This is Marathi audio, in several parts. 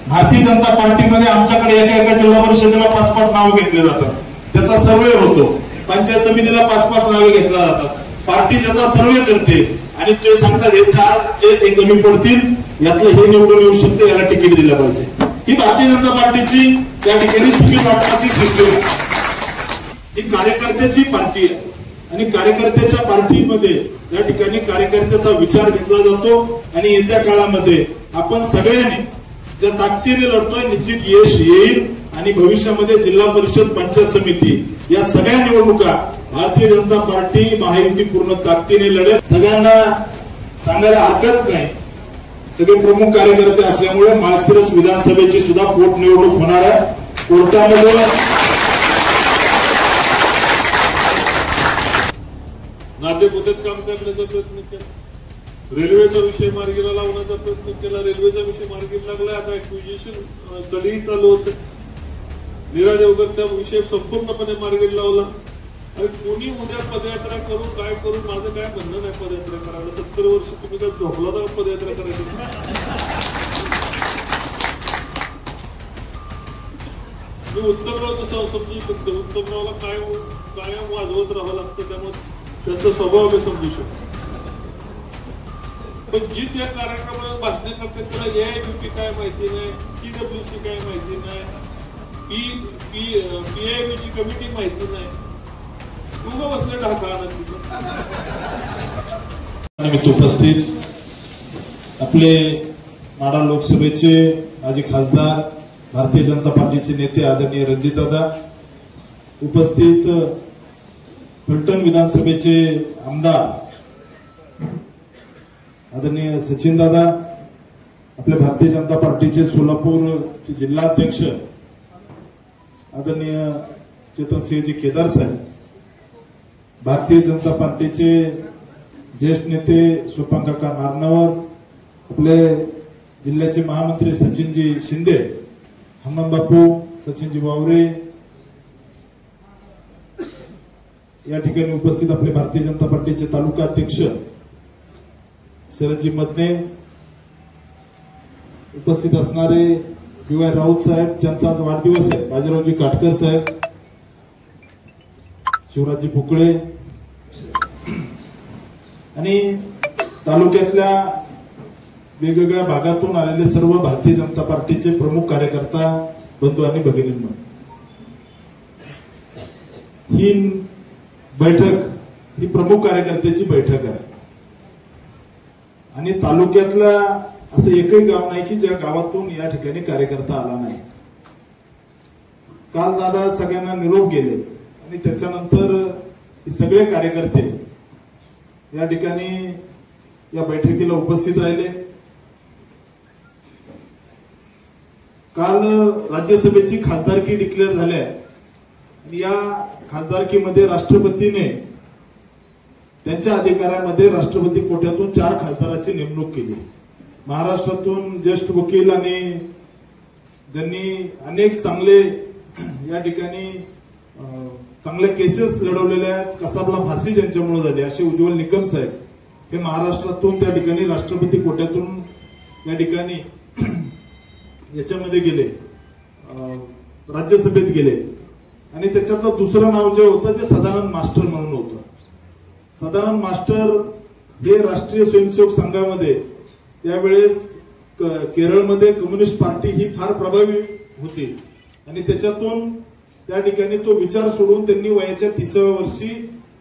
भारतीय जनता पार्टीमध्ये आमच्याकडे एका जिल्हा परिषदेला 5-5 नावं घेतले जातात, त्याचा सर्वे होतो, पंचायत समितीला 5-5 नावे घेतल्या जातात, पार्टी त्याचा सर्वे करते आणि ते सांगतात हे 4 जे ते कमी पडतील यातलं हे निवडून येऊ शकते, याला तिकीट दिलं पाहिजे. ही भारतीय जनता पार्टीची त्या ठिकाणी तिकीट वाटपाची सिस्टीम आहे. ही कार्यकर्त्याची पार्टी आहे आणि कार्यकर्त्याच्या पार्टीमध्ये या ठिकाणी कार्यकर्त्याचा विचार घेतला जातो आणि येत्या काळामध्ये आपण सगळ्यांनी ज्या ताकदीने लढतोय निश्चित यश येईल आणि भविष्यामध्ये जिल्हा परिषद पंचायत समिती या सगळ्या निवडणुका भारतीय जनता पार्टी महायुती पूर्ण ताकदीने लढेल. सगळ्यांना सांगायला हरकत नाही, सगळे प्रमुख कार्यकर्ते असल्यामुळे माळशिरस विधानसभेची सुद्धा पोटनिवडणूक होणार आहे. कोर्टामध्ये नातेपुतेत काम करण्याचा प्रयत्न केला, रेल्वेचा विषय मार्गीला लावण्याचा प्रयत्न केला, रेल्वेचा विषय मार्गीला लागला. आता ऍक्विजिशन कधीही चालू होतं, नीरा देवगरचा विषय संपूर्णपणे मार्गीला लावला. आणि कोणी उद्या पदयात्रा करू काय करू, माझं काय म्हणणं नाही पदयात्रा करायला. 70 वर्ष तुम्ही काय झोपला तर पदयात्रा करायची. मी उत्तमराव तसं समजू शकतो, उत्तमरावला कायम वाजवत राहावं लागतं, त्यामुळे त्याचा स्वभाव मी समजू शकतो. पण जी त्या कार्यक्रमात भाषण करतात त्याला AIBP काय माहिती नाही, CWC काय माहिती नाही, PIB ची कमिटी माहिती नाही, उभं बसले ढाका. उपस्थित आपले माढा लोकसभेचे माजी खासदार भारतीय जनता पार्टीचे नेते आदरणीय रणजितदादा, उपस्थित फलटण विधानसभेचे आमदार आदरणीय सचिनदादा, आपल्या भारतीय जनता पार्टीचे सोलापूरचे जिल्हाध्यक्ष आदरणीय चेतनसिंहजी केदार साहेब, भारतीय जनता पार्टीचे ज्येष्ठ नेते सोपांकाका नारनवर, आपले जिल्ह्याचे महामंत्री सचिनजी शिंदे, हनुमान बापू, सचिनजी वावरे, या ठिकाणी उपस्थित आपले भारतीय जनता पार्टीचे तालुका अध्यक्ष शरदजी मदने, उपस्थित असणारे DY राऊत साहेब ज्यांचा आज वाढदिवस आहे, बाजीरावजी काटकर साहेब, शिवराजजी फुकळे आणि तालुक्यातल्या वेगवेगळ्या भागातून आलेले सर्व भारतीय जनता पार्टीचे प्रमुख कार्यकर्ता बंधू आणि भगिनींनो, ही बैठक ही प्रमुख कार्यकर्त्याची बैठक आहे आणि तालुक्यातला असं एकही गाव नाही की ज्या गावातून या ठिकाणी कार्यकर्ता आला नाही. काल दादा सगळ्यांना निरोप गेले आणि त्याच्यानंतर सगळे कार्यकर्ते या ठिकाणी या बैठकीला उपस्थित राहिले. काल राज्यसभेची खासदारकी डिक्लेअर झाली आणि या खासदारकीमध्ये राष्ट्रपतीने त्यांच्या अधिकारामध्ये राष्ट्रपती कोट्यातून 4 खासदाराची नेमणूक केली. महाराष्ट्रातून ज्येष्ठ वकील आणि ज्यांनी अनेक चांगले या ठिकाणी चांगल्या केसेस लढवलेल्या आहेत, कसाबला फाशी ज्यांच्यामुळे झाली असे उज्ज्वल निकम साहेब हे महाराष्ट्रातून त्या ठिकाणी राष्ट्रपती कोट्यातून या ठिकाणी याच्यामध्ये गेले, राज्यसभेत गेले. आणि त्याच्यातलं दुसरं नाव जे होतं ते सदानंद मास्टर म्हणून होतं. सदानंद मास्टर हे राष्ट्रीय स्वयंसेवक संघामध्ये त्यावेळेस केरळमध्ये कम्युनिस्ट पार्टी ही फार प्रभावी होती आणि त्याच्यातून त्या ठिकाणी तो विचार सोडून त्यांनी वयाच्या 30व्या वर्षी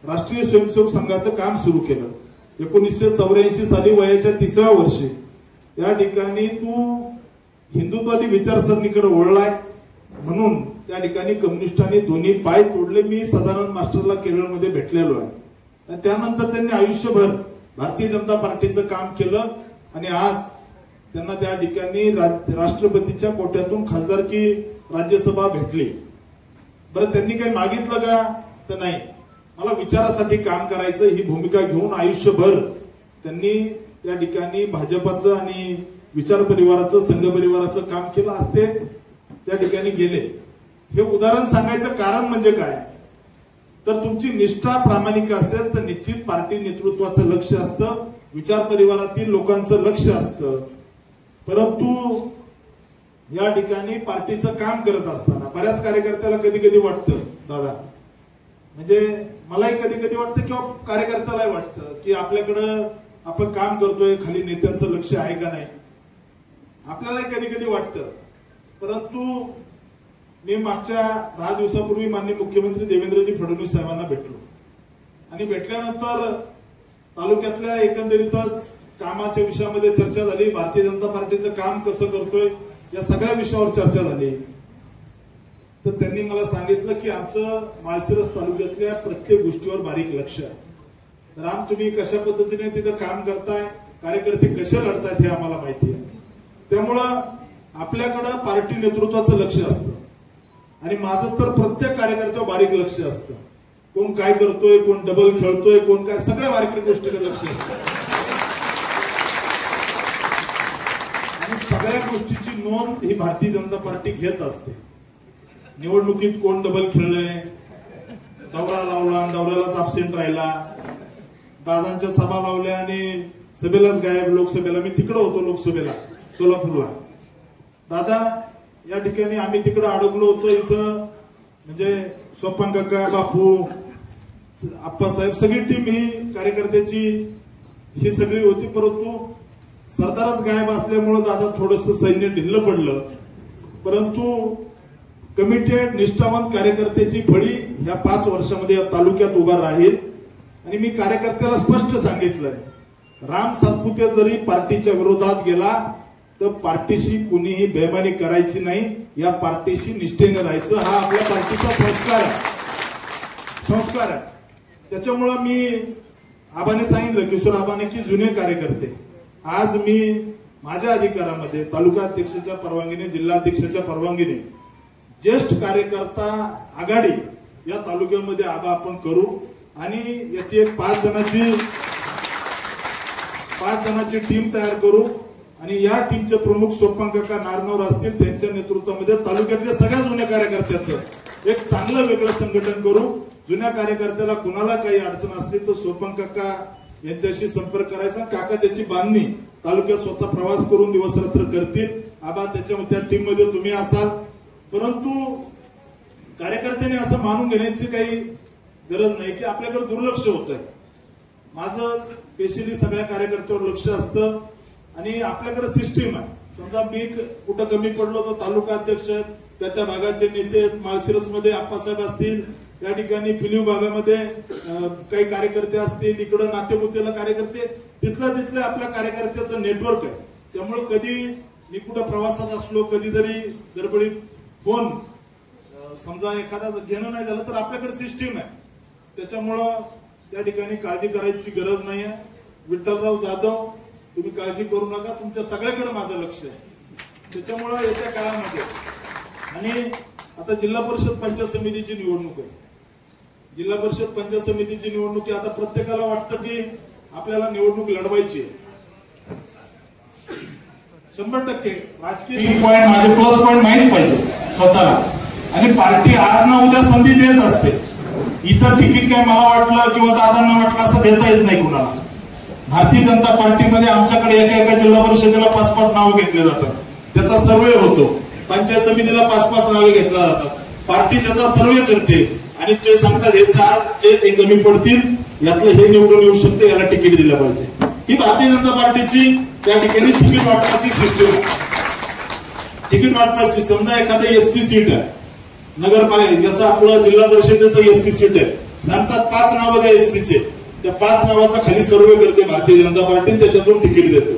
राष्ट्रीय स्वयंसेवक संघाचं काम सुरू केलं. 1984 साली वयाच्या 30व्या वर्षी या ठिकाणी तू हिंदुत्वादी विचारसरणीकडे वळलाय म्हणून त्या ठिकाणी कम्युनिस्टांनी दोन्ही पाय तोडले. मी सदानंद मास्टरला केरळमध्ये भेटलेलो आहे. त्यानंतर त्यांनी आयुष्यभर भारतीय जनता पार्टीचं काम केलं आणि आज त्यांना त्या ठिकाणी राष्ट्रपतीच्या कोट्यातून खासदारकी राज्यसभा भेटली. बरं, त्यांनी काही मागितलं का? तर नाही, मला विचारासाठी काम करायचं ही भूमिका घेऊन आयुष्यभर त्यांनी त्या ठिकाणी भाजपाचं आणि विचार परिवाराचं, संघ परिवाराचं काम केलं. आज ते त्या ठिकाणी गेले. हे उदाहरण सांगायचं कारण म्हणजे काय, तर तुमची निष्ठा प्रामाणिक असेल तर निश्चित पार्टी नेतृत्वाचं लक्ष असतं, विचार परिवारातील लोकांचं लक्ष असतं. परंतु या ठिकाणी पार्टीचं काम करत असताना बऱ्याच कार्यकर्त्याला कधी कधी वाटतं दादा, म्हणजे मलाही कधी कधी वाटतं किंवा कार्यकर्त्यालाही वाटतं की आपल्याकडं आपण काम करतोय, खाली नेत्यांचं लक्ष आहे का नाही, आपल्यालाही कधी कधी वाटतं. परंतु मी मागच्या 10 दिवसापूर्वी माननीय मुख्यमंत्री देवेंद्रजी फडणवीस साहेबांना भेटलो आणि भेटल्यानंतर तालुक्यातल्या एकंदरीतच कामाच्या विषयामध्ये चर्चा झाली. भारतीय जनता पार्टीचं काम कसं करतोय या सगळ्या विषयावर चर्चा झाली. तर त्यांनी मला सांगितलं की आमचं माळशिरस तालुक्यातल्या प्रत्येक गोष्टीवर बारीक लक्ष आहे. राम, तुम्ही कशा पद्धतीने तिथं काम करताय, कार्यकर्ते कसे लढतायत हे आम्हाला माहिती आहे. त्यामुळं आपल्याकडं पार्टी नेतृत्वाचं लक्ष असतं आणि माझं तर प्रत्येक कार्यकर्त्यावर बारीक लक्ष असतं. कोण काय करतोय, कोण डबल खेळतोय, कोण काय, सगळ्या बारीक गोष्टीकडे लक्ष असतं आणि सगळ्या गोष्टीची नोंद ही भारतीय जनता पार्टी घेत असते. निवडणुकीत कोण डबल खेळलंय, दौरा लावला, दौऱ्यालाच अब्सेंट राहिला, दादांच्या सभा लावल्या आणि सभेलाच गायब. लोकसभेला मी तिकडे होतो, लोकसभेला सोलापूरला. दादा या ठिकाणी आम्ही तिकडे अडकलो होतो. इथं म्हणजे सोपान काका, बापू, आप्पासाहेब, सगळी टीम ही कार्यकर्त्याची ही सगळी होती. परंतु सरदारच गायब असल्यामुळे दादा थोडंसं सैन्य ढिल्लं पडलं. परंतु कमिटेड निष्ठावंत कार्यकर्त्याची फळी ह्या 5 वर्षामध्ये या तालुक्यात उभा राहील. आणि मी कार्यकर्त्याला स्पष्ट सांगितलंय, राम सातपुते जरी पार्टीच्या विरोधात गेला तर पार्टीशी कुणीही बेमानी करायची नाही, या पार्टीशी निष्ठेने राहायचं, हा आपल्या पार्टीचा संस्कार आहे. त्याच्यामुळं मी आबाने सांगितलं, किशोर आबाने, की जुने कार्यकर्ते आज मी माझ्या अधिकारामध्ये तालुका अध्यक्षाच्या परवानगीने, जिल्हाध्यक्षाच्या परवानगीने ज्येष्ठ कार्यकर्ता आघाडी या तालुक्यामध्ये आबा आपण करू आणि याची एक 5 जणांची टीम तयार करू आणि या टीमचे प्रमुख सोपान काका नारनवर असतील, त्यांच्या नेतृत्वामध्ये तालुक्यातल्या सगळ्या जुन्या कार्यकर्त्याचं एक चांगलं वेगळं संघटन करू. जुन्या कार्यकर्त्याला कुणाला काही अडचण असली तर सोपान काका यांच्याशी संपर्क करायचा. काका त्याची बांधणी तालुक्यात स्वतः प्रवास करून दिवस रात्र करतील. आबा त्या टीम मध्ये तुम्ही असाल. परंतु कार्यकर्त्यांनी असं मानून घेण्याची काही गरज नाही की आपल्याकडे दुर्लक्ष होत आहे. माझं स्पेशली सगळ्या कार्यकर्त्यावर लक्ष असतं आणि आपल्याकडे सिस्टीम आहे. समजा मी कुठं कमी पडलो तर तालुका अध्यक्ष, त्या भागाचे नेते, माळशिरसमध्ये आप्पासाहेब असतील, या ठिकाणी फिलिव भागामध्ये काही कार्यकर्ते असतील, इकडं नातेपुतेला कार्यकर्ते, तिथल्या आपल्या कार्यकर्त्याचं नेटवर्क आहे. त्यामुळे कधी मी कुठं प्रवासात असलो, कधीतरी गडबडीत फोन समजा एखादा घेणं नाही झालं तर आपल्याकडे सिस्टीम आहे. त्याच्यामुळं त्या ठिकाणी काळजी करायची गरज नाही आहे. विठ्ठलराव जाधव, तुम्ही काळजी करू नका, तुमच्या सगळ्याकडे माझं लक्ष आहे. त्याच्यामुळं येत्या काळामध्ये आणि आता जिल्हा परिषद पंचायत समितीची निवडणूक आहे. जिल्हा परिषद पंचायत समितीची निवडणूक आता प्रत्येकाला वाटतं की आपल्याला निवडणूक लढवायची आहे. 100% राजकीय पॉईंट, माझे प्लस पॉईंट माहीत पाहिजे स्वतःला. आणि पार्टी आज ना उद्या संधी देत असते. इथं तिकीट काय मला वाटलं किंवा दादांना वाटलं असं देता येत नाही कुणाला. भारतीय जनता पार्टीमध्ये आमच्याकडे एका जिल्हा परिषदेला 5-5 नावं घेतले जातात. त्याचा सर्वे होतो. पंचायत समितीला 5-5 नावे घेतल्या जातात. पार्टी त्याचा सर्वे करते आणि ते सांगतात हे 4 जे ते कमी पडतील, यातलं हे निवडून येऊ शकते, याला तिकीट दिलं पाहिजे. ही भारतीय जनता पार्टीची त्या ठिकाणी तिकीट वाटपाची सिस्टीम आहे. तिकीट वाटपाची, समजा एखादं एससी सीट आहे, नगरपालिका याचा आपलं जिल्हा परिषदेचं एससी सीट आहे, सांगतात 5 नावं द्या एससीचे. त्या 5 नावाचा खाली सर्वे करते भारतीय जनता पार्टी, त्याच्यातून तिकीट देते.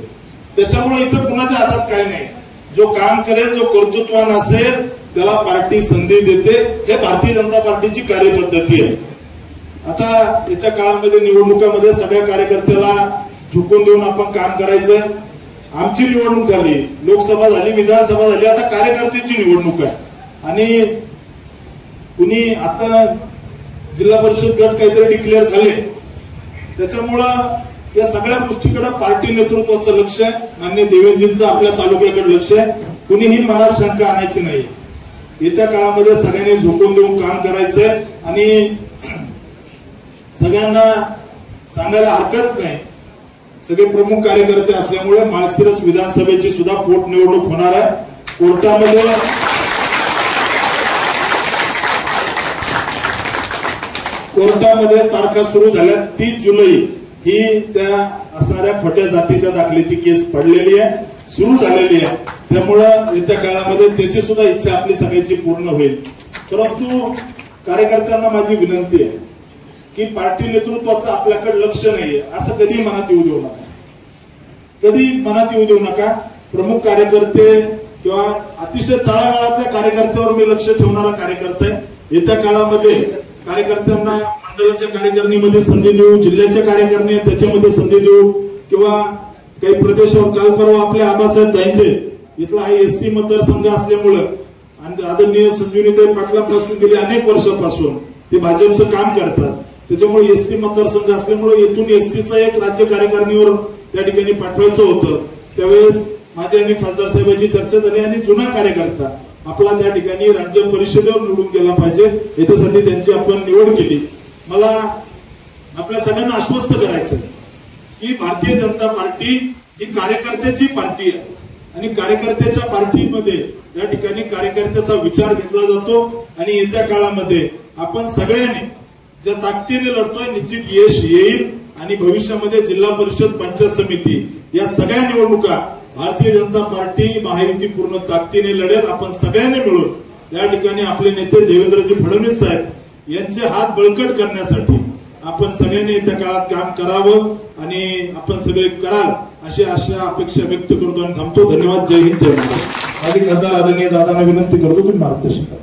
त्याच्यामुळे इथं कुणाच्या हातात काय नाही. जो काम करेल, जो कर्तृत्वान असेल, त्याला पार्टी संधी देते. हे भारतीय जनता पार्टीची कार्यपद्धती आहे. आता येत्या काळामध्ये निवडणुकामध्ये सगळ्या कार्यकर्त्याला झुकून देऊन आपण काम करायचं. आमची निवडणूक झाली, लोकसभा झाली, विधानसभा झाली, आता कार्यकर्त्याची निवडणूक आहे. आणि कुणी आता जिल्हा परिषद गट काहीतरी डिक्लेअर झाले, त्याच्यामुळं या सगळ्या गोष्टीकडे पार्टी नेतृत्वाचं लक्ष आहे. माननीय देवेंद्रजींचं आपल्या तालुक्याकडे लक्ष आहे. कुणीही मनात शंका आणायची नाही. येत्या काळामध्ये सगळ्यांनी झोकून देऊन काम करायचंय आणि सगळ्यांना सांगायला हरकत नाही, सगळे प्रमुख कार्यकर्ते असल्यामुळे माळशिरस विधानसभेची सुद्धा पोटनिवडणूक होणार आहे. कोर्टामध्ये तारखा सुरू झाल्या. 30 जुलै ही त्या असणाऱ्या खोट्या जातीच्या दाखलेची केस पडलेली आहे, सुरू झालेली आहे. त्यामुळं येत्या काळामध्ये त्याची सुद्धा इच्छा आपली सगळ्याची पूर्ण होईल. परंतु कार्यकर्त्यांना माझी विनंती आहे की पार्टी नेतृत्वाचं आपल्याकडे लक्ष नाहीये असं कधी मनात येऊ देऊ नका, कधी मनात येऊ देऊ नका. प्रमुख कार्यकर्ते किंवा अतिशय तळागाळातल्या कार्यकर्त्यावर मी लक्ष ठेवणारा कार्यकर्ता आहे. येत्या काळामध्ये कार्यकर्त्यांना मंडळाच्या कार्यकारिणीमध्ये संधी देऊ, जिल्ह्याच्या कार्यकारिणी त्याच्यामध्ये संधी देऊ, किंवा काही प्रदेशावर काल परवा आपल्या आबासाहेब दाईंचे इथला हा एससी मतदारसंघ असल्यामुळं आणि आदरणीय संजीवनीताई पाटलांपासून गेली अनेक वर्षापासून ते भाजपचं काम करतात. त्याच्यामुळे एससी मतदारसंघ असल्यामुळे येथून एससीचा एक राज्य कार्यकारिणीवर त्या ठिकाणी पाठवायचं होतं. त्यावेळेस माझी आणि खासदार साहेबांची चर्चा झाली आणि जुना कार्यकर्ता आपला त्या ठिकाणी राज्य परिषदेवर निवडून गेला पाहिजे, याच्यासाठी त्यांची आपण निवड केली. मला आपल्या सगळ्यांना आश्वस्त करायचं की भारतीय जनता पार्टी ही कार्यकर्त्याची पार्टी आहे आणि कार्यकर्त्याच्या पार्टीमध्ये या ठिकाणी कार्यकर्त्याचा विचार घेतला जातो आणि येत्या काळामध्ये आपण सगळ्यांनी ज्या ताकदीने लढतोय निश्चित यश येईल आणि भविष्यामध्ये जिल्हा परिषद, पंचायत समिती या सगळ्या निवडणुका भारतीय जनता पार्टी महायुती पूर्ण ताकदीने लढेल. आपण सगळ्यांनी मिळून या ठिकाणी आपले नेते देवेंद्रजी फडणवीस साहेब यांचे हात बळकट करण्यासाठी आपण सगळ्यांनी येत्या काळात काम करावं आणि आपण सगळे कराल अशी आशा अपेक्षा व्यक्त करतो आणि थांबतो. धन्यवाद. जय हिंद, जय महाराष्ट्र. माझी खासदार आदरणीय दादांना विनंती करतो तुम्ही मार्गदर्शन करा.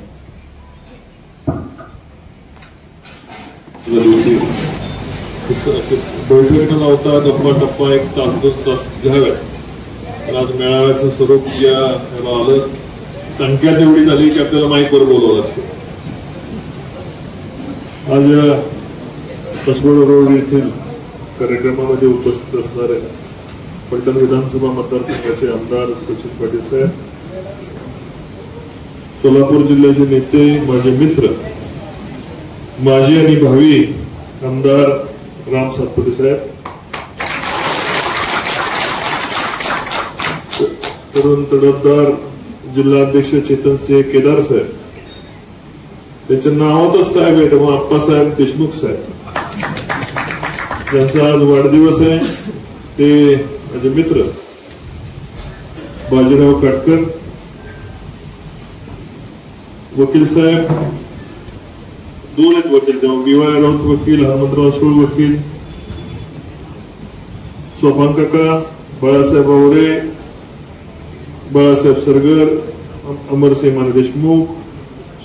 बैठक न लावता टप्पा एक तास 2 तास घ्याव्यात. आज मेळाव्याचं स्वरूप या आलं, संख्याच एवढी झाली की आपल्याला माईकवर बोलावं लागतं. आज कसबोड रोड येथील कार्यक्रमामध्ये उपस्थित असणारे फलटण विधानसभा मतदारसंघाचे आमदार सचिन पाटील साहेब, सोलापूर जिल्ह्याचे नेते, माझे मित्र, माजी आणि भावी आमदार राम सातपुते साहेब, तरुण तडफदार जिल्हाध्यक्ष चेतनसिंह केदार साहेब, त्यांच्या नावातच साहेब आहे तेव्हा आप्पासाहेब देशमुख साहेब, ज्यांचा आज वाढदिवस आहे, ते माझे मित्र बाजीराव काटकर, वकील साहेब, 2 आहेत वकील तेव्हा, विवाह राऊत वकील, हनुमंतराव सूळ वकील, सोपान काका, बाळासाहेब आवडे, बाळासाहेब सरगर, अमरसिंह माने देशमुख,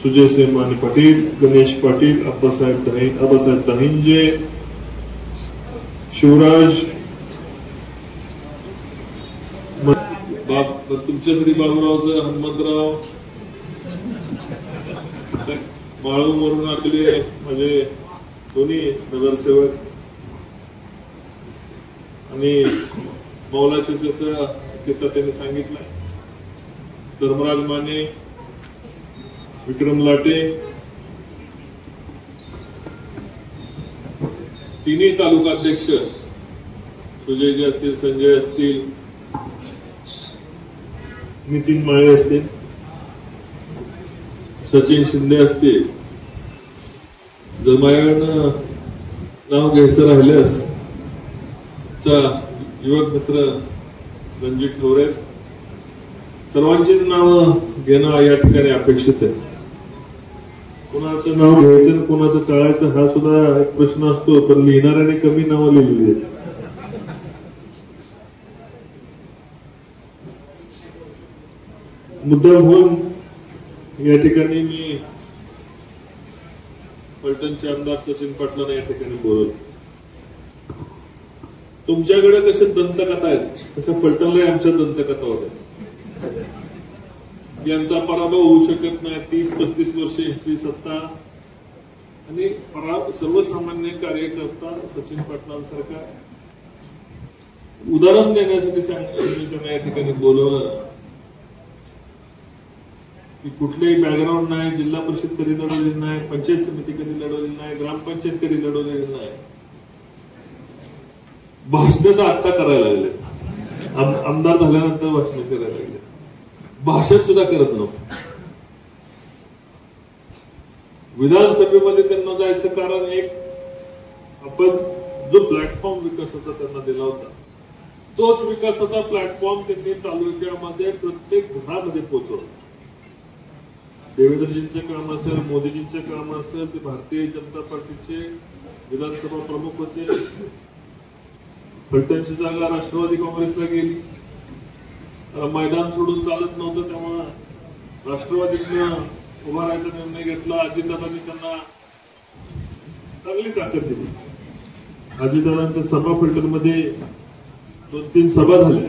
सुजयसिंह माने पाटील, गणेश पाटील, आबासाहेब दाहिंजे, शिवराज, तुमच्यासाठी बाबूरावचं, हनुमंतराव, बाळू वरून आलेले माझे दोन्ही नगरसेवक आणि मौलाचे जसं किस्सा त्यांनी सांगितलं, धर्मराज माने, विक्रम लाटे, तिन्ही तालुका अध्यक्ष सुजयजी असतील, संजय असतील, नितीन माळे असतील, सचिन शिंदे असतील, जर माझ्याकडनं नाव घ्यायचं राहिल्यास युवक मित्र रणजित ठोरे, सर्वांचीच नावं घेणं या ठिकाणी अपेक्षित आहे. कोणाचं नाव घ्यायचं कोणाचं टाळायचं हा सुद्धा एक प्रश्न असतो, पण लिहिणाऱ्याने कमी नावं लिहिलेली आहेत. मुद्दाम होऊन या ठिकाणी मी फलटणचे आमदार सचिन पाटलांना या ठिकाणी बोलवलं. तुमच्याकडे कसे दंतकथा आहेत तशा फलटणला आमच्या दंतकथा होत्या. यांचा पराभव होऊ शकत नाही. 30-35 वर्ष यांची सत्ता आणि सर्वसामान्य कार्यकर्ता सचिन पाटलांसारखा उदाहरण देण्यासाठी त्यांना या ठिकाणी बोलवलं की कुठलेही बॅकग्राऊंड नाही, जिल्हा परिषद कधी लढवलेली नाही, पंचायत समिती कधी लढवलेली नाही, ग्रामपंचायत कधी लढवलेली नाही. भाषण तर आत्ता करायला लागले, आमदार झाल्यानंतर भाषण करायला लागले. भाषण सुद्धा करत नव्हतं. विधानसभेमध्ये त्यांना जायचं कारण एक, आपण जो प्लॅटफॉर्म विकासाचा त्यांना दिला होता तोच विकासाचा प्लॅटफॉर्म त्यांनी तालुक्यामध्ये प्रत्येक घरामध्ये पोहोचवला. देवेंद्रजींचं काम असेल, मोदीजींचं काम असेल, ते भारतीय जनता पार्टीचे विधानसभा प्रमुख होते. फलटणची जागा राष्ट्रवादी काँग्रेसला गेली, मैदान सोडून चालत नव्हतं, त्यामुळे राष्ट्रवादीनं उभा राहायचा निर्णय घेतला. अजितदादांनी त्यांना चांगली ताकद दिली. अजितदादांच्या सभा फलटणमध्ये 2-3 सभा झाल्या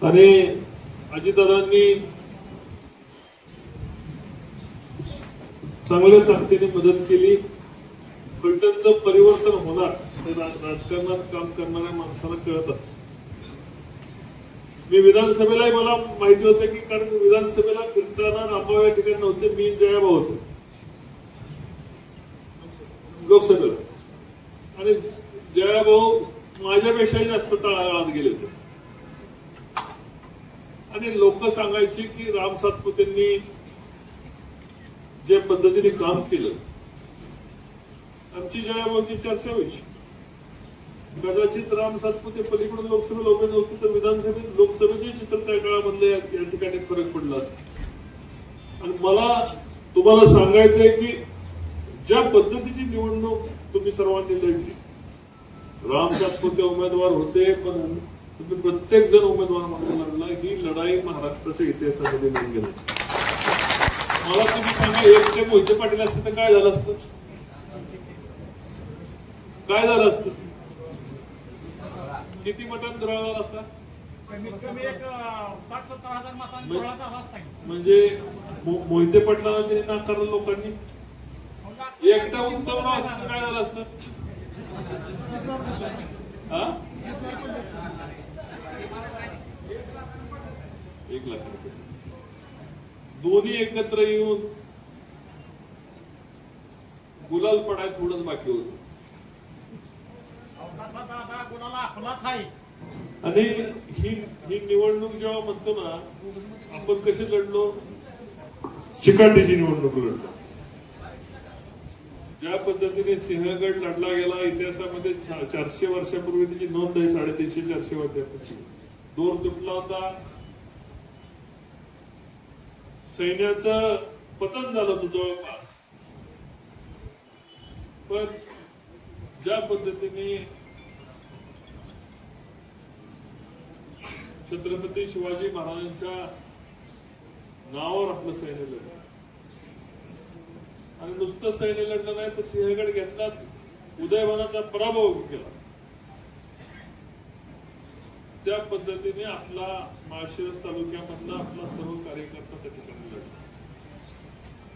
आणि अजितदादांनी चांगल्या ताकदीने मदत केली. फलटणचं परिवर्तन होणार हे राजकारणात काम करणाऱ्या माणसाला कळत असतं. मी विधानसभेलाही मला माहिती होतं की, कारण विधानसभेला फिरताना रामभाऊ या ठिकाणी नव्हते, मी जयाभाऊ होतो लोकसभेला, आणि जयाभाऊ माझ्यापेक्षाही जास्त तळागाळात गेले होते. आणि लोक सांगायची की राम सातपुतेंनी ज्या पद्धतीने काम केलं, आमची जयाभाऊची चर्चा व्हायची. कदाचित राम सातपुते पलीकडून लोकसभेला उभे नव्हते तर विधानसभेत लोकसभेचे चित्र त्या काळामधले या ठिकाणी फरक पडला असतो. आणि मला तुम्हाला सांगायचंय की ज्या पद्धतीची निवडणूक तुम्ही सर्वांनी लढली, राम सातपुते उमेदवार होते पण तुम्ही प्रत्येक जण उमेदवार म्हणून लढला, ही लढाई महाराष्ट्राच्या इतिहासामध्ये निघून गेली. मला तुम्ही सांगा, एक मोहिते पाटील असते तर काय झालं असतं? काय झालं असतं? किती मतांनी धुराळा झाला असता? म्हणजे मोहिते पाटलांना त्यांनी नाकारलं लोकांनी. एकटा उत्तम असतं काय झालं असतं? $1 लाख. दोन्ही एकत्र येऊन गुलाल पडायला थोडंच बाकी होतं. आणि ही निवडणूक जेव्हा म्हणतो ना आपण, कशी लढलो? चिकाटीची निवडणूक लढलो. ज्या पद्धतीने सिंहगड लढला गेला, इतिहासामध्ये 400 वर्षापूर्वी त्याची नोंद आहे. 350-400 वर्षापूर्वी दोर तुटला होता, सैन्याचं पतन झालं होतं जवळपास. पण ज्या पद्धतीने छत्रपती शिवाजी महाराजांच्या नावावर आपलं सैन्य लढलं, आणि नुसतं सैन्य लढलं नाही तर सिंहगड घेतला, उदयभवनाचा पराभव केला. त्या पद्धतीने आपला माळशिरस तालुक्यामधला आपला सर्व कार्यकर्ता त्या ठिकाणी लढला.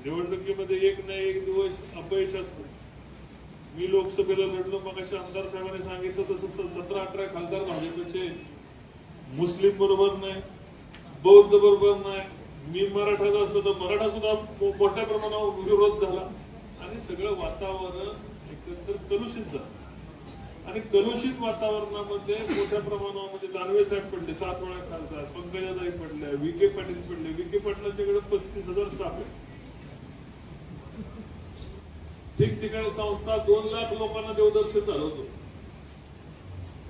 निवडणुकीमध्ये एक नाही एक दिवस अपयश असतं. मी लोकसभेला लढलो, मग अशा आमदार साहेबांनी सांगितलं तसं 17-18 खासदार भाजपचे, मुस्लिम बरोबर नाही, बौद्ध बरोबर नाही, मी मराठाचा असलो तर मराठा सुद्धा मोठ्या प्रमाणावर विरोध झाला आणि सगळं वातावरण एकंदर कलुषित झालं. आणि कलुषित वातावरणामध्ये मोठ्या प्रमाणामध्ये दानवे साहेब पडले, 7 वेळा खासदार, पंकजाताई पडल्या, विखे पाटील पडले. विखे पाटलांच्याकडे 35,000 स्टाफ आहे. ठिकठिकाणी संस्था, 2 लाख लोकांना देवदर्शन झालं होतं.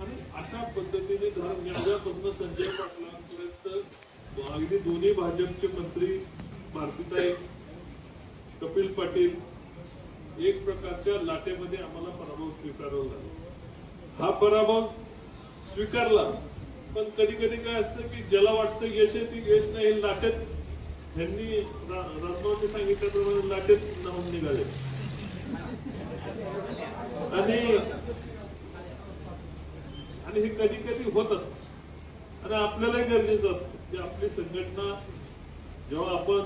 आणि अशा पद्धतीने धर्मपासून संजय पाटलांपर्यंत अगदी दोन्ही भाजपचे मंत्री भारतीताई, कपिल पाटील एक प्रकारच्या लाटेमध्ये आम्हाला पराभव स्वीकारावा लागला. हा पराभव स्वीकारला, पण कधी कधी काय असतं की ज्याला वाटतं यश आहे ती यश नाही, लाटेत यांनी राजभाऊंनी सांगितल्याप्रमाणे लाटेत नाहून निघाले. आणि हे कधी कधी होत असत आणि आपल्याला गरजेचं असतं की आपली संघटना, जेव्हा आपण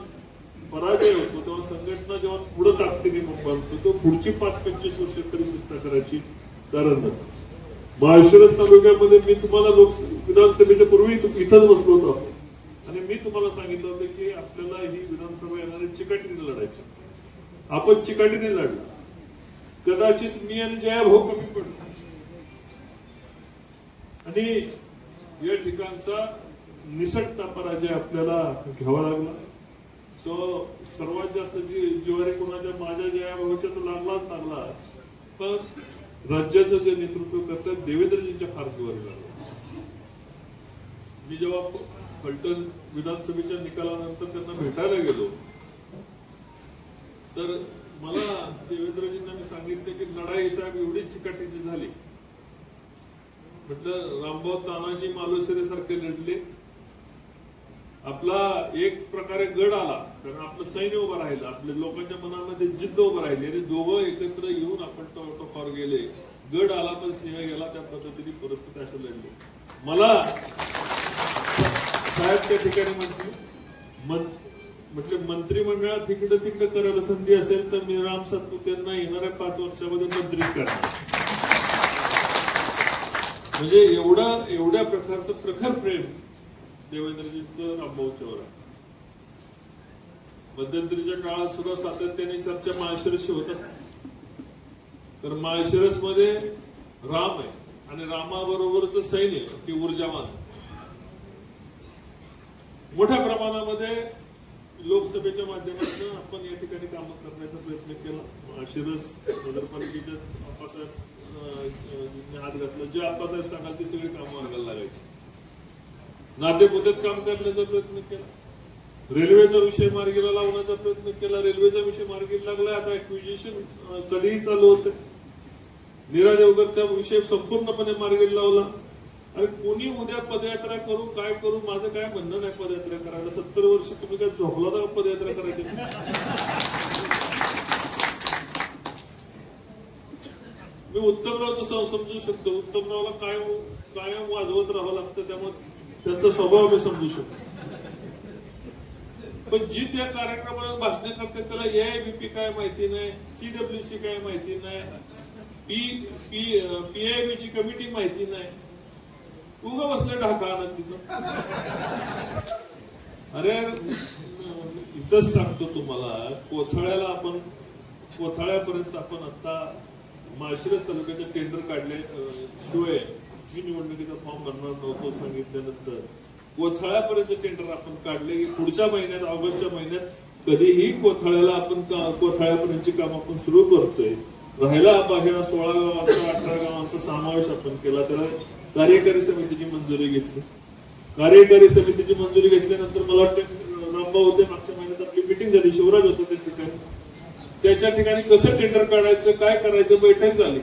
पराजय होतो तेव्हा संघटना जेव्हा पुढे ताकदीने बनतो तो पुढची 5-25 वर्ष तरी चिंता करायची कारण नसते. माळशिरस तालुक्यामध्ये मी तुम्हाला विधानसभेच्या पूर्वी इथंच बसलो होतो आणि मी तुम्हाला सांगितलं होतं की आपल्याला ही विधानसभा येणारी चिकाटीने लढायची. आपण चिकाटीने लढलो. कदाचित मी आणि जयाभाऊ कमी पडलो आणि या ठिकाणचा निसटता पराजय आपल्याला घ्यावा लागला. तो सर्वात जास्त जिवारी कोणाच्या माझ्या जया भाऊच्या तर लागला, पण राज्याचं जे नेतृत्व करतात देवेंद्रजींच्या फार जिवारी लागला. मी जेव्हा फलटण विधानसभेच्या निकालानंतर त्यांना भेटायला गेलो तर मला देवेंद्रजींना मी सांगितलं की लढाई साहेब एवढी चिकाटीची झाली. म्हटलं रामभाऊ तानाजी मालुसरे सारखे लढले, आपला एक प्रकारे गड आला, कारण आपलं सैन्य उभं राहिलं, आपल्या लोकांच्या मनामध्ये जिद्द उभं राहिली आणि दोघं एकत्र येऊन आपण टोकावर गेले. गड आला पण सिंह गेला, त्या पद्धतीने परिस्थिती असं लढली. मला साहेब त्या ठिकाणी म्हटले मंत्रिमंडळात इकडे तिकडे करायला संधी असेल तर मी राम सातपुतेंना येणाऱ्या 5 वर्षामध्ये मंत्रीच करणार. म्हणजे एवढ्या प्रकारचं प्रखर प्रेम देवेंद्रजींचं रामभाऊच्यावर आहे. मध्यंतरीच्या काळात सुद्धा सातत्याने चर्चा माळशिरसची होत असते, तर माळशिरस मध्ये राम आहे आणि रामाबरोबरच सैन्य की ऊर्जावान. मोठ्या प्रमाणामध्ये लोकसभेच्या माध्यमातून आपण या ठिकाणी कामं करण्याचा प्रयत्न केला. माळशिरस नगरपालिकेच्या आप्पासाहेब हात घातला, जे आप्पासाहेब सांगाल ती सगळी कामं व्हायला लागायची. नातेपुतेत काम करण्याचा प्रयत्न केला, रेल्वेचा विषय मार्गीला लावण्याचा प्रयत्न केला, रेल्वेचा विषय मार्गीला लागला. आता ऍक्विजिशन कधीही चालू होतं. नीरा देवगरचा विषय संपूर्णपणे मार्गीला लावला. आणि कोणी उद्या पदयात्रा करू काय करू, माझं काय म्हणणं नाही पदयात्रा करायला. 70 वर्ष तुम्ही काय झोपला तर पदयात्रा करायची. मी उत्तमरावचं समजू शकतो, उत्तमरावला कायम वाजवत राहावं लागतं, त्यामुळे त्यांचा स्वभाव मी समजू शकतो. पण जी त्या कार्यक्रमाला भाषण करतात त्याला एआयबीपी काय माहिती नाही, सीडब्ल्यूसी काय माहिती नाही, पीआयबीची कमिटी माहिती नाही, उगा बसले ढाका आणत तिथं. अरे इथंच सांगतो तुम्हाला, कोथाळ्यापर्यंत आपण आता माळशिरस तालुक्याचे टेंडर काढले शिवाय मी निवडणुकीचा फॉर्म भरणार नव्हतो सांगितल्यानंतर कोथाळ्यापर्यंत टेंडर आपण काढले की पुढच्या महिन्यात ऑगस्टच्या महिन्यात कधीही कोथाळ्याला आपण कोथाळ्यापर्यंतची काम आपण सुरू करतोय. राहिला बाहेर 16 गावांचा 18 गावांचा समावेश आपण केला. त्याला कार्यकारी समितीची मंजुरी घेतली. कार्यकारी समितीची मंजुरी घेतल्यानंतर मला वाटतं रामभाऊ होते, मागच्या महिन्यात आपली मिटिंग झाली, शिवराज होता त्या ठिकाणी. त्याच्या ठिकाणी कसं टेंडर काढायचं काय करायचं बैठक झाली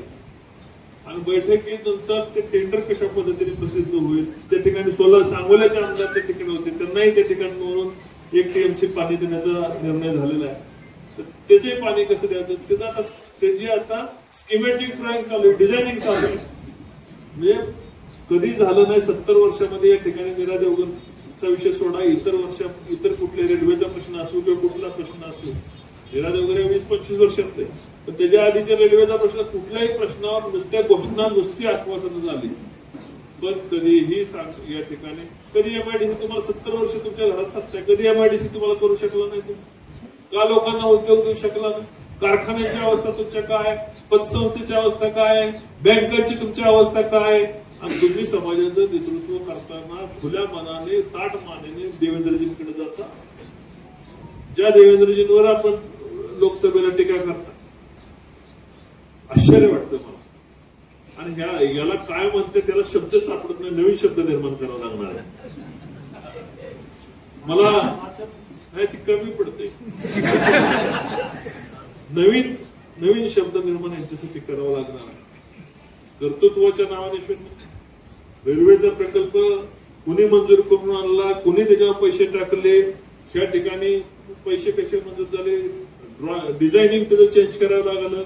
आणि बैठकीनंतर ते टेंडर कशा पद्धतीने प्रसिद्ध होईल. त्या ठिकाणी सांगोल्याचे आमदार त्या ठिकाणी होते, त्यांनाही त्या ठिकाणी म्हणून 1 TMC पाणी देण्याचा निर्णय झालेला आहे. तर त्याचे पाणी कसं द्यायचं त्याची आता स्कीमॅटिक ड्रॉइंग चालू आहे, डिझायनिंग चालू आहे. म्हणजे कधी झालं नाही 70 वर्षामध्ये या ठिकाणी नीरा देवगरचा विषय सोडा, इतर कुठले रेल्वेचा प्रश्न असू किंवा कुठला प्रश्न असू, नीरा देवगर 20-25 वर्षातले, पण त्याच्या आधीच्या रेल्वेचा प्रश्न कुठल्याही प्रश्नावर नुसत्या घोषणा नुसती आश्वासनं झाली, पण कधीही या ठिकाणी कधी एमआयडीसी तुम्हाला 70 वर्ष तुमच्या घरात सत्ता आहे, कधी एमआयडीसी तुम्हाला करू शकला नाही. तुम्ही का लोकांना उद्योग देऊ शकला नाही? कारखान्याची अवस्था तुमच्या काय, पतसंस्थेची अवस्था काय, बँकांची तुमची अवस्था काय. आणि तुम्ही समाजाचं नेतृत्व करताना खुल्या मनाने ताट मानेने देवेंद्रजींकडे जाता. ज्या देवेंद्रजींवर आपण लोकसभेला टीका करता, आश्चर्य वाटतं मला. आणि याला काय म्हणते त्याला शब्द सापडत नाही, नवीन शब्द निर्माण करावा लागणार आहे मला. नाही ती कमी पडते. नवीन शब्द निर्माण यांच्यासाठी करावा लागणार आहे. कर्तृत्वाच्या नावाने रेल्वेचा प्रकल्प कुणी मंजूर करून आणला, कुणी त्याच्यावर पैसे टाकले, ह्या ठिकाणी पैसे कसे मंजूर झाले, डिझायनिंग त्याचं चेंज करावं लागलं,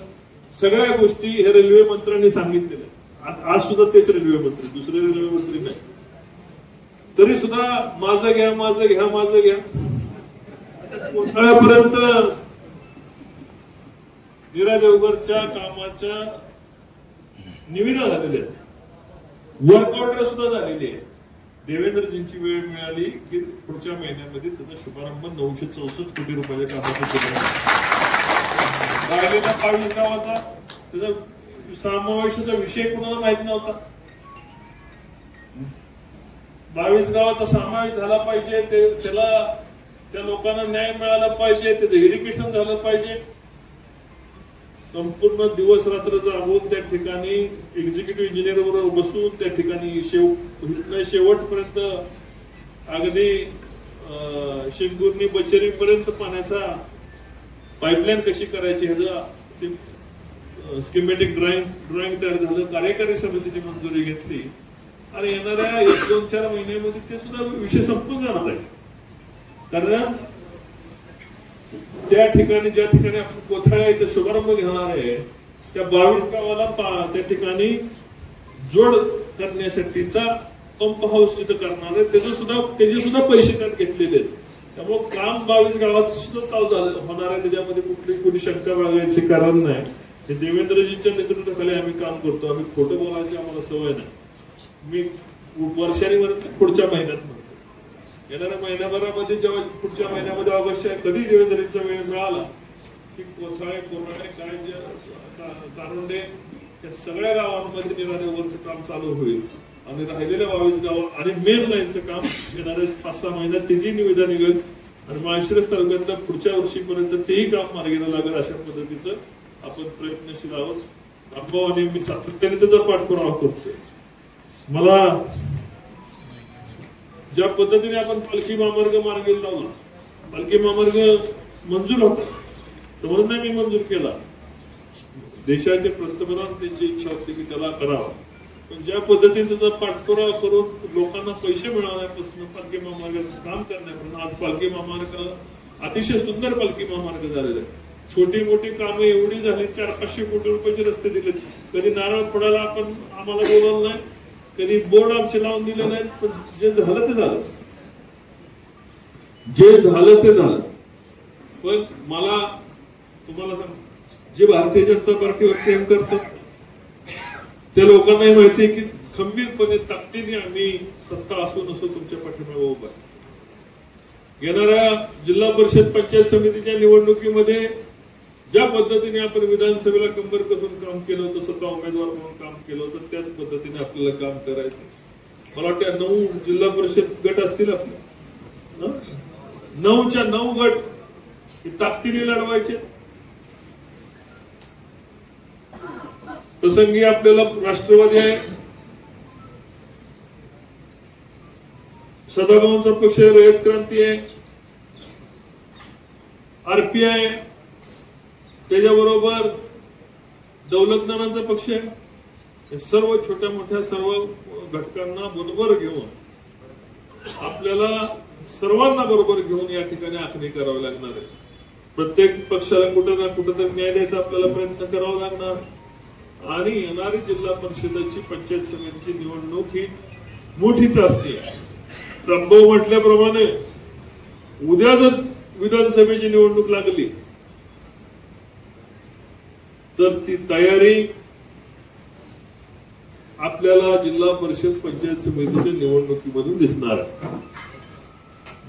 सगळ्या गोष्टी हे रेल्वे मंत्र्यांनी सांगितलेल्या. आज सुद्धा तेच रेल्वे मंत्री, दुसरे रेल्वे मंत्री नाही. तरी सुद्धा माझं घ्या माझं घ्या माझं घ्या. कोथाळ्यापर्यंत नीरा देवगरच्या कामाच्या निविदा झालेल्या आहेत, वर्क ऑर्डर सुद्धा झालेली आहे. देवेंद्रजींची वेळ मिळाली की पुढच्या महिन्यामध्ये त्याचा शुभारंभ 964 कोटी रुपयाच्या कामाचा राहिलेला 22 गावाचा त्याचा समावेशाचा विषय कुणाला माहित नव्हता. 22 गावाचा समावेश झाला पाहिजे, त्याला त्या लोकांना न्याय मिळाला पाहिजे, त्याचं इरिगेशन झालं पाहिजे. संपूर्ण दिवस रात्र जागून त्या ठिकाणी एक्झिक्युटिव्ह इंजिनियर बरोबर बसून त्या ठिकाणी शेवटपर्यंत अगदी शिंगुर्णी बचेरीपर्यंत पाण्याचा पाईपलाईन कशी करायची ह्याचा स्कीमॅटिक ड्रॉइंग तयार झालं. कार्यकारी समितीची मंजुरी घेतली आणि येणाऱ्या 1-2-4 महिन्यामध्ये ते सुद्धा विषय संपून जाणार आहे. कारण त्या ठिकाणी ज्या ठिकाणी आपण कोथळा इथे शुभारंभ घेणार आहे त्या 22 गावाला त्या ठिकाणी जोड करण्यासाठीचा पंप हाऊस तिथं करणार आहे. त्याचे सुद्धा पैसे त्यात घेतलेले आहेत. त्यामुळे काम 22 गावात सुद्धा चालू होणार आहे. त्याच्यामध्ये कुठली शंका बाळगायची कारण नाही. हे देवेंद्रजींच्या नेतृत्वाखाली आम्ही काम करतो. आम्ही खोटं बोलायची आम्हाला सवय नाही. मी वर्षाने म्हणत पुढच्या महिन्यात म्हणतो. येणाऱ्या महिन्याभरामध्ये जेव्हा पुढच्या महिन्यामध्ये ऑगस्टच्या कधी देवेंद्रजींचा वेळ मिळाला की कोथाळे कोराळे काय कारुंडे या सगळ्या गावांमध्ये निरादेवरचं काम चालू होईल आणि राहिलेल्या 22 गाव आणि मेन लाईनचं काम येणाऱ्या 5-6 महिन्यात त्याची निविदा निघेल आणि माळशिरस तालुक्यातल्या पुढच्या वर्षीपर्यंत तेही काम मार्गीला लागेल. अशा पद्धतीचं आपण प्रयत्नशील आहोत. रामभाऊ आणि मी सातत्याने त्याचा पाठपुरावा करतोय. मला ज्या पद्धतीने आपण पालखी महामार्ग मार्गी लावला, पालखी महामार्ग मंजूर होता तर म्हणून नाही मी मंजूर केला. देशाचे पंतप्रधान त्यांची इच्छा होती की त्याला करावा. पण ज्या पद्धतीने त्याचा पाठपुरावा करून लोकांना पैसे मिळवण्यापासून पालखी महामार्गाचं काम करण्यापासून आज पालखी महामार्ग अतिशय सुंदर पालखी महामार्ग झालेला आहे. छोटी मोठी कामं एवढी झाली, 400-500 कोटी रुपयाचे रस्ते दिले. कधी नारळ फोडायला आपण आम्हाला बोलवलं नाही, कधी बोर्ड आमचे लावून दिले नाहीत. पण जे झालं ते झालं, जे झालं ते झालं. पण मला तुम्हाला सांग, जे भारतीय जनता पार्टीवर प्रेम करतात त्या लोकांनाही माहिती आहे की खंबीरपणे ताकदीने आम्ही सत्ता असो नसो तुमच्या पाठीमागे उभा आहे. येणाऱ्या जिल्हा परिषद पंचायत समितीच्या निवडणुकीमध्ये ज्या पद्धतीने आपण विधानसभेला कंबर कसून काम केलं होतं, स्वतः उमेदवार म्हणून काम केलं होतं, त्याच पद्धतीने आपल्याला काम करायचं. मला वाटतं 9 जिल्हा परिषद गट असतील आपले, 9च्या 9 गट ताकदीने लढवायचे. प्रसंगी आपल्याला राष्ट्रवादी आहे, सदाभाऊंचा पक्ष आहे, रयत क्रांती आहे, आरपीआय, त्याच्याबरोबर दौलतनानांचा पक्ष आहे. हे सर्व छोट्या मोठ्या सर्व घटकांना बरोबर घेऊन आपल्याला सर्वांना बरोबर घेऊन या ठिकाणी आखणी करावी लागणार आहे. प्रत्येक पक्षाला कुठं ना कुठं तर न्याय द्यायचा आपल्याला प्रयत्न करावा लागणार. आणि येणारी जिल्हा परिषदेची पंचायत समितीची निवडणूक ही मोठीच असते. रामभाऊ म्हटल्याप्रमाणे उद्या जर विधानसभेची निवडणूक लागली तर ती तयारी आपल्याला जिल्हा परिषद पंचायत समितीच्या निवडणुकीमधून दिसणार आहे.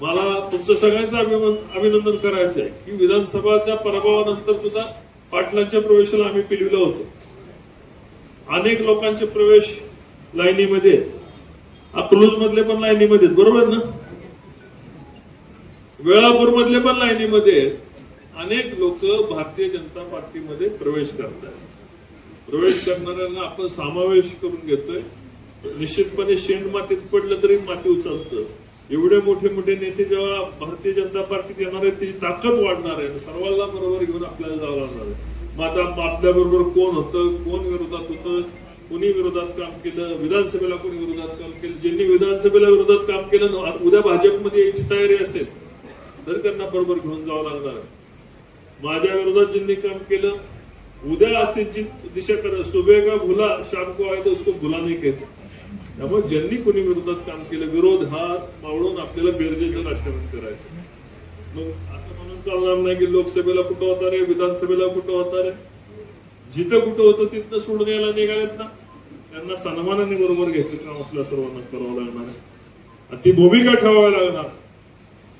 मला तुमचं सगळ्यांचं अभिनंदन करायचं आहे की विधानसभाच्या पराभवानंतर सुद्धा पाटलांच्या प्रवेशाला आम्ही पिलविलं होतं. अनेक लोकांचे प्रवेश लाईनीमध्ये, अकलूज मधले पण लाईनीमध्ये, बरोबर ना, वेळापूर मधले पण लाईनीमध्ये अनेक लोक भारतीय जनता पार्टीमध्ये प्रवेश करतात. प्रवेश करणाऱ्यांना आपण समावेश करून घेतोय. निश्चितपणे शेंड मातीत पडलं तरी माती उचलतं. एवढे मोठे मोठे नेते जेव्हा भारतीय जनता पार्टीत येणार आहेत त्याची ताकद वाढणार आहे. सर्वांना बरोबर घेऊन आपल्याला जावं लागणार आहे. मग आता आपल्या बरोबर कोण होतं, कोण विरोधात होतं, कोणी विरोधात काम केलं, विधानसभेला कोणी विरोधात काम केलं, ज्यांनी विधानसभेला विरोधात काम केलं उद्या भाजपमध्ये यायची तयारी असेल तर त्यांना बरोबर घेऊन जावं लागणार आहे. माझ्या विरोधात ज्यांनी काम केलं उद्या आज त्यांची दिशा करा. सुबह का भुला शाम को आए तो उसको भुला नहीं कहते. त्यामुळे ज्यांनी कोणी विरोधात काम केलं, विरोध हा मावळून आपल्याला बेरजेचं राजकारण करायचं. मग असं म्हणून चालणार नाही की लोकसभेला कुठं होता रे, विधानसभेला कुठं होता रे. जिथं कुठं होतं तिथनं सोडून यायला निघालेत ना, त्यांना सन्मानाने बरोबर घ्यायचं काम आपल्या सर्वांना करावं लागणार आहे. ती भूमिका ठेवावी लागणार.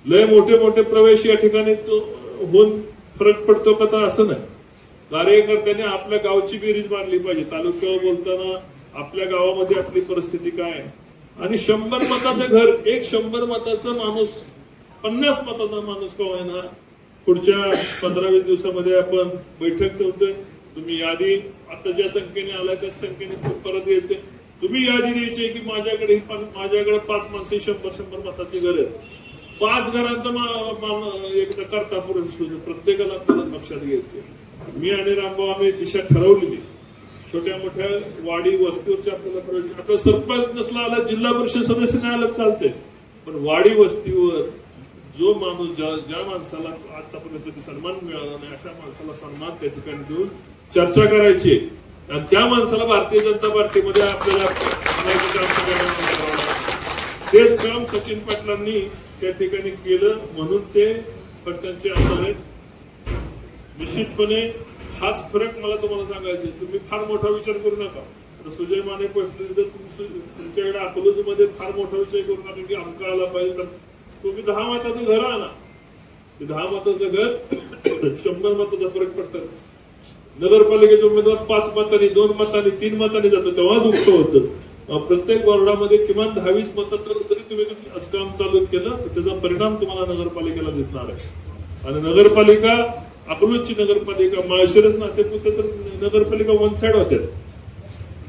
लय मोठे मोठे प्रवेश या ठिकाणी होऊन फरक पडतो का तर असं नाही. कार्यकर्त्याने आपल्या गावची बेरीज मांडली पाहिजे. तालुक्यावर बोलताना आपल्या गावामध्ये आपली परिस्थिती काय आहे, आणि 100 मताचं घर, एक 100 मताचा माणूस, 50 मताचा माणूस का होईना पुढच्या 15-20 दिवसामध्ये आपण बैठक ठेवतोय. तुम्ही यादी आता ज्या संख्येने आलाय त्या संख्येने परत यायचे. तुम्ही यादी द्यायची की माझ्याकडे 5 माणसे 100 मताची घर आहे. 5 घरांचा एकदा करता पुढे प्रत्येकाला आपल्याला लक्षात घ्यायचे. मी आणि रामभाऊ आम्ही दिशा ठरवलेली. छोट्या मोठ्या वाडी वस्तीवरच्या आपल्याला सरपंच नसला आला, जिल्हा परिषद सदस्य नाही आला चालतंय, पण वाडी वस्तीवर जो माणूस ज्या माणसाला आतापर्यंत सन्मान मिळाला नाही अशा माणसाला सन्मान त्या ठिकाणी देऊन चर्चा करायची आणि त्या माणसाला भारतीय जनता पार्टीमध्ये आपल्याला तेच काम सचिन पाटलांनी त्या ठिकाणी केलं म्हणून ते फलटणचे आमदार आहेत. निश्चितपणे हाच फरक मला तुम्हाला सांगायचा. तुम्ही फार मोठा विचार करू नका. सुजय माने प्रश्न तर तुमच्याकडे अकलूजमध्ये फार मोठा विचार करू नका की आमका आला पाहिजे. तर तुम्ही 10 मताचं घर आणा. 10 मताचं घर 100 मताचा फरक पडतात. नगरपालिकेचे उमेदवार 5 मतांनी 2 मतांनी 3 मतांनी जातो तेव्हा दुःख होतं. प्रत्येक वॉर्डामध्ये किमान 10-20 मताचं जरी तुम्ही आज काम चालू केलं तर त्याचा परिणाम तुम्हाला नगरपालिकेला दिसणार आहे. आणि नगरपालिका अकलूजची नगरपालिका माळशिरस नातेपुते तर नगरपालिका वन साइड होत्या.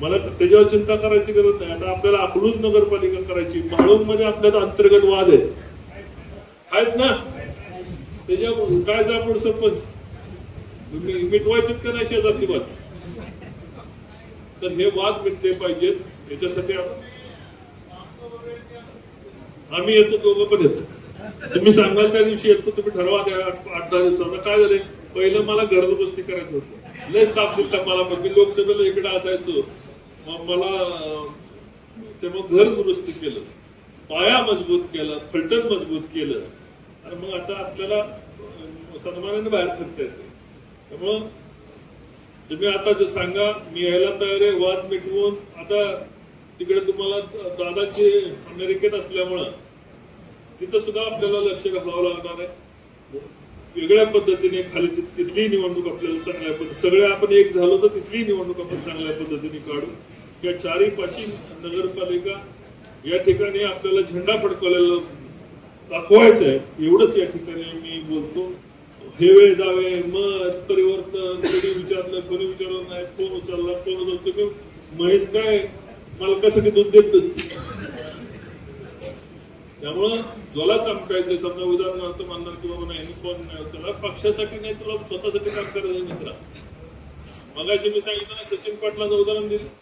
मला त्याच्यावर चिंता करायची गरज नाही. आता आपल्याला अकलूज नगरपालिका करायची. म्हाळुंगमध्ये आपल्याला अंतर्गत वाद आहेत ना, त्याच्या काय जापूड सरपंच मिटवायचेत का नाही शेजारची वाद. तर हे वाद मिटले पाहिजेत. याच्यासाठी आम्ही येतो, दोघं पण येतो. तुम्ही सांगाल त्या दिवशी येतो, तुम्ही ठरवा द्या 8-10 दिवसांना. काय झालंय, पहिलं मला घर दुरुस्ती करायचं होतं. लयच ताप दिलता मला, पण मी लोकसभेला इकडे असायचो. मग मला तेव्हा घर दुरुस्ती केलं, पाया मजबूत केला, फलटण मजबूत केलं आणि मग आता आपल्याला सन्मानाने बाहेर फिरता येते. त्यामुळं तुम्ही आता जे सांगा मी यायला तयार आहे. वाद मिटवून आता तिकडे तुम्हाला दादाची अमेरिकेत असल्यामुळं तिथं सुद्धा आपल्याला लक्ष घालावं लागणार आहे. वेगळ्या पद्धतीने खाली तिथली निवडणूक आपल्याला चांगल्या पद्धतीने सगळे आपण एक झालो तर तिथली निवडणूक आपण चांगल्या पद्धतीने काढू. या 4-5 नगरपालिका या ठिकाणी आपल्याला झेंडा फडकवलेला दाखवायचं आहे. एवढंच या ठिकाणी मी बोलतो. हेवे दावे मत परिवर्तन कोणी विचारलं कोणी विचारलं नाही, फोन उचलला फोन उचलतो की महेश काय मालकासाठी दूध देत नसते. त्यामुळं ज्याला चमकायचं समजा उदाहरणार्थ म्हणणार की बाबा नाही फोन नाही उचलला, पक्षासाठी नाही तुला स्वतःसाठी काम करायचं मित्र. मगाशी मी सांगितलं ना सचिन पाटलांचं उदाहरण दिलं.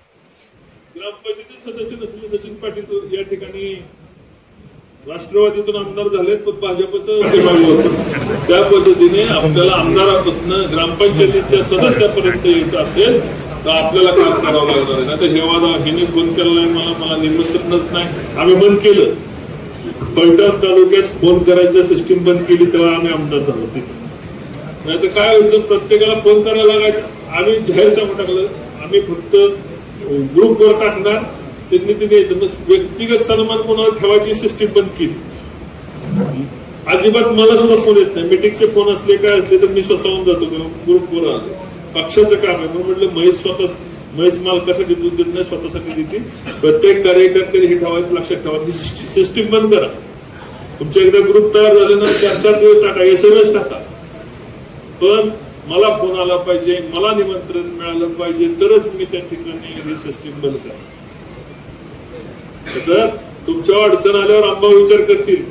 ग्रामपंचायतीचे सदस्य नसलेले सचिन पाटील या ठिकाणी राष्ट्रवादीतून आमदार झालेत, पण भाजपचं विभाग होतं. त्या पद्धतीने आपल्याला आमदारापासून ग्रामपंचायतीच्या सदस्यापर्यंत यायचं असेल तर आपल्याला काम करावं लागणार आहे. आता ह्याने फोन केला नाही, मला निमंत्रणच नाही. आम्ही बंद केलं. फलटण तालुक्यात फोन करायचं सिस्टीम बंद केली तेव्हा आम्ही आमदार झालो तिथे. नाही तर काय व्हायचं, प्रत्येकाला फोन करायला लागायचं. आम्ही जाहीर सांगून टाकलं आम्ही फक्त ग्रुपवर टाकणार, त्यांनी ते द्यायचं. व्यक्तिगत सन्मान कोणाला ठेवायची सिस्टीम बंद केली. अजिबात मला सुद्धा फोन येत नाही. मीटिंगचे फोन असले काय असले तर मी स्वतःहून जातो ग्रुपवर आलो. पक्षाचं काम आहे म्हणून म्हटलं महेश मालकासाठी दूध देत नाही, स्वतःसाठी देते. प्रत्येक कार्यकर्त्याने हे ठेवायचं लक्षात ठेवा. ही सिस्टीम बंद करा. तुमच्या एकदा ग्रुप तयार झाले ना 4-4 दिवस टाका, SMS टाका, पण मला फोन आला पाहिजे, मला निमंत्रण मिळालं पाहिजे तरच मी त्या ठिकाणी ही सिस्टीम बंद करा. तर तुमच्या अडचण आल्यावर आंबा विचार करतील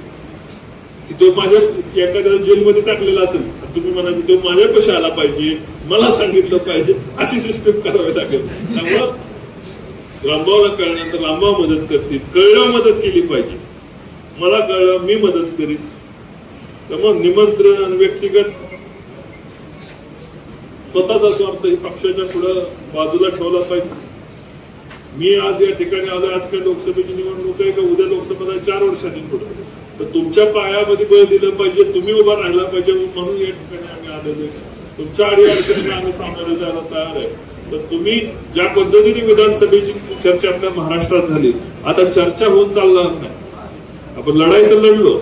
की तो माझ्या एखाद्या जेलमध्ये टाकलेला असेल, तुम्ही म्हणायचं तो माझ्या कशा आला पाहिजे, मला सांगितलं पाहिजे, अशी सिस्टीम करावी लागेल. त्यामुळं रामभाऊला कळल्यानंतर रामभाऊ मदत करतील, कळल्यावर मदत केली पाहिजे. मला कळलं मी मदत करीन. त्यामुळे निमंत्रण व्यक्तिगत स्वतःचा स्वार्थ ही पक्षाच्या पुढे बाजूला ठेवला पाहिजे. मी आज या ठिकाणी आलो, आज काय लोकसभेची निवडणूक आहे का उद्या लोकसभा 4 वर्षांनी पुढे, तर तुमच्या पायामध्ये बळ दिलं पाहिजे, तुम्ही उभा राहिला पाहिजे म्हणून या ठिकाणी आम्ही आलेलो आहे. तुमच्या अडचणीला आम्ही सामोरे जायला तयार आहे. तर तुम्ही ज्या पद्धतीने विधानसभेची चर्चा आपल्या महाराष्ट्रात झाली, आता चर्चा होऊन चालणार नाही. आपण लढाई तर लढलो,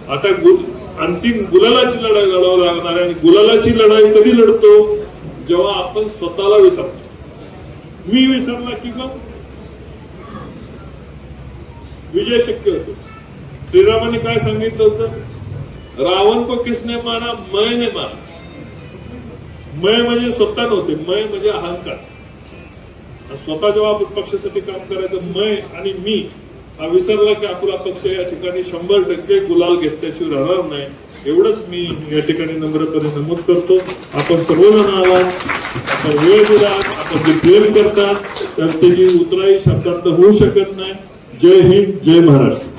आता अंतिम गुलालाची लढाई लढावं लागणार आहे. आणि गुलालाची लढाई कधी लढतो, जेव्हा आपण स्वतःला विसरतो. मी विसरला की मग विजय शक्य होतो. श्रीरामाने काय सांगितलं होतं? रावण को किसने मारा? मैं ने मारा. मैं म्हणजे स्वतः नव्हते, मैं म्हणजे अहंकार. स्वतः जेव्हा पक्षासाठी काम करायचं, मैं आणि मी हा विसरला की आपला पक्ष या ठिकाणी 100% गुलाल घेतल्याशिवाय राहणार नाही. एवढंच मी या ठिकाणी नम्रपणे नमूद करतो. आपण सर्वजण आलात, आपण वेळ दिला, आपण जे प्रेम करता तर त्याची उतराई शब्दात होऊ शकत नाही. जय हिंद, जय महाराष्ट्र.